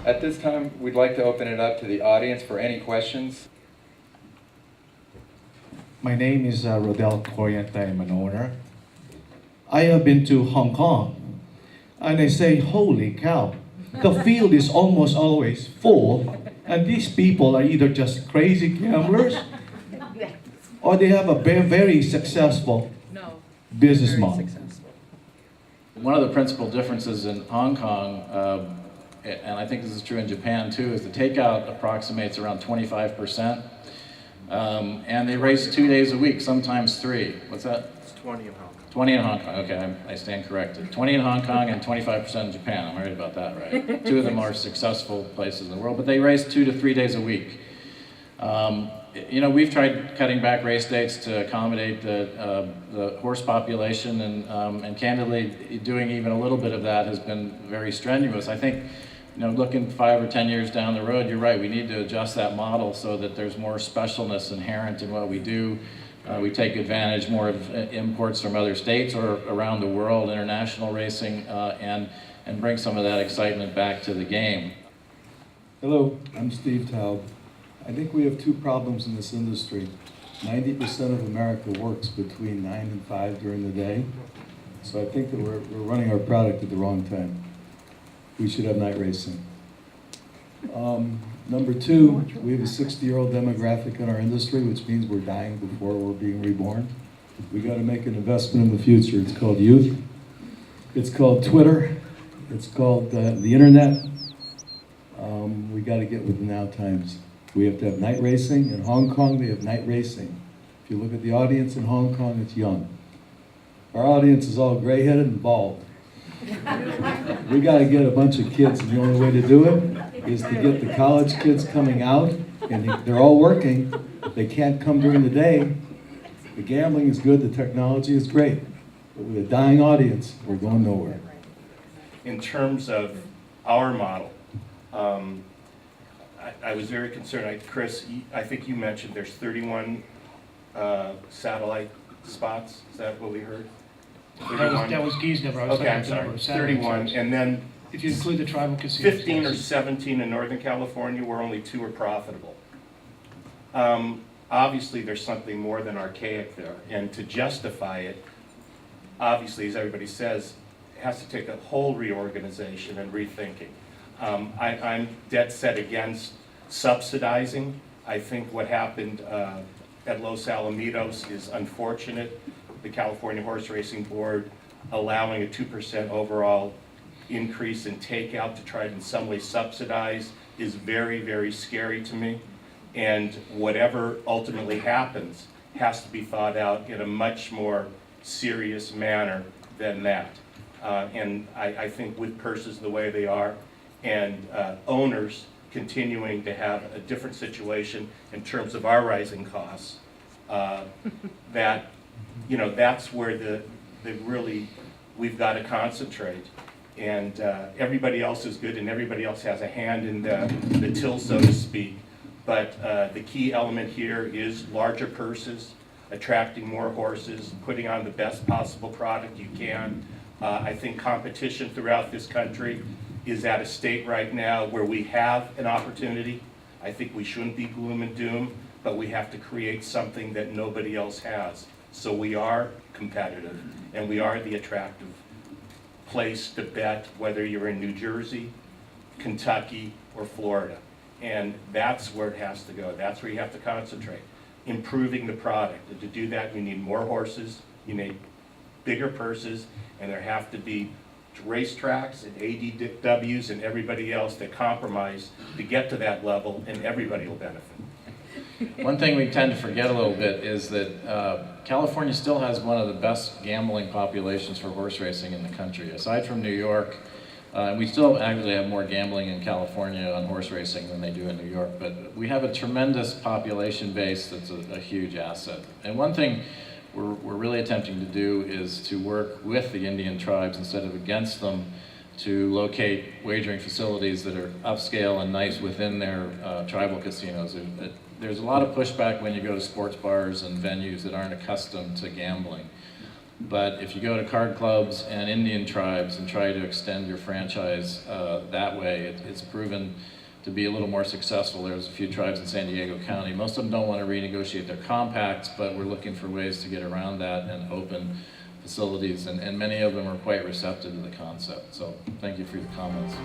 At this time, we'd like to open it up to the audience for any questions. My name is Rodel Corienta. I'm an owner. I have been to Hong Kong, and I say, holy cow, the field is almost always full, and these people are either just crazy gamblers, or they have a very successful business model. One of the principal differences in Hong Kong, and I think this is true in Japan too, is the takeout approximates around 25%. And they race 2 days a week, sometimes 3. What's that? It's 20 in Hong Kong. 20 in Hong Kong, okay, I stand corrected. 20 in Hong Kong and 25% in Japan, I'm right about that, right? 2 of the more successful places in the world, but they race 2 to 3 days a week. You know, we've tried cutting back race dates to accommodate the horse population, and candidly, doing even a little bit of that has been very strenuous. I think, you know, looking 5 or 10 years down the road, you're right, we need to adjust that model so that there's more specialness inherent in what we do. We take advantage more of imports from other states or around the world, international racing, and bring some of that excitement back to the game. Hello, I'm Steve Taub. I think we have 2 problems in this industry. 90% of America works between 9 and 5 during the day. So I think that we're running our product at the wrong time. We should have night racing. Number 2, we have a 60-year-old demographic in our industry, which means we're dying before we're being reborn. We got to make an investment in the future. It's called youth. It's called Twitter. It's called the internet. We got to get with the now times. We have to have night racing. In Hong Kong, they have night racing. If you look at the audience in Hong Kong, it's young. Our audience is all gray-headed and bald. We got to get a bunch of kids, and the only way to do it is to get the college kids coming out, and they're all working. They can't come during the day. The gambling is good, the technology is great, but with a dying audience, we're going nowhere. In terms of our model, I was very concerned. Chris, I think you mentioned there's 31 satellite spots. Is that what we heard? That was Guy's number. I was Okay, I'm looking at the sorry. number of 31, satellites. and then If you include the tribal casinos. 15 or yes. 17 in Northern California, where only 2 are profitable. Obviously, there's something more than archaic there, and to justify it, obviously, as everybody says, it has to take a whole reorganization and rethinking. I'm dead set against subsidizing. I think what happened at Los Alamitos is unfortunate. The California Horse Racing Board allowing a 2% overall increase in takeout to try to in some way subsidize is very, very scary to me. And whatever ultimately happens has to be thought out in a much more serious manner than that. And I think with purses the way they are, and owners continuing to have a different situation in terms of our rising costs, that, you know, that's where the really, we've got to concentrate. And everybody else is good, and everybody else has a hand in the till, so to speak. But the key element here is larger purses, attracting more horses, putting on the best possible product you can. I think competition throughout this country is at a state right now where we have an opportunity. I think we shouldn't be gloom and doom, but we have to create something that nobody else has. So we are competitive, and we are the attractive place to bet, whether you're in New Jersey, Kentucky, or Florida. And that's where it has to go. That's where you have to concentrate. Improving the product. And to do that, you need more horses, you need bigger purses, and there have to be racetracks and ADWs and everybody else that compromise to get to that level, and everybody will benefit. One thing we tend to forget a little bit is that California still has one of the best gambling populations for horse racing in the country. Aside from New York, we still actually have more gambling in California on horse racing than they do in New York, but we have a tremendous population base that's a huge asset. And one thing we're really attempting to do is to work with the Indian tribes instead of against them to locate wagering facilities that are upscale and nice within their tribal casinos. There's a lot of pushback when you go to sports bars and venues that aren't accustomed to gambling. But if you go to card clubs and Indian tribes and try to extend your franchise that way, it's proven to be a little more successful. There's a few tribes in San Diego County. Most of them don't want to renegotiate their compacts, but we're looking for ways to get around that and open facilities, and many of them are quite receptive to the concept. So thank you for your comments.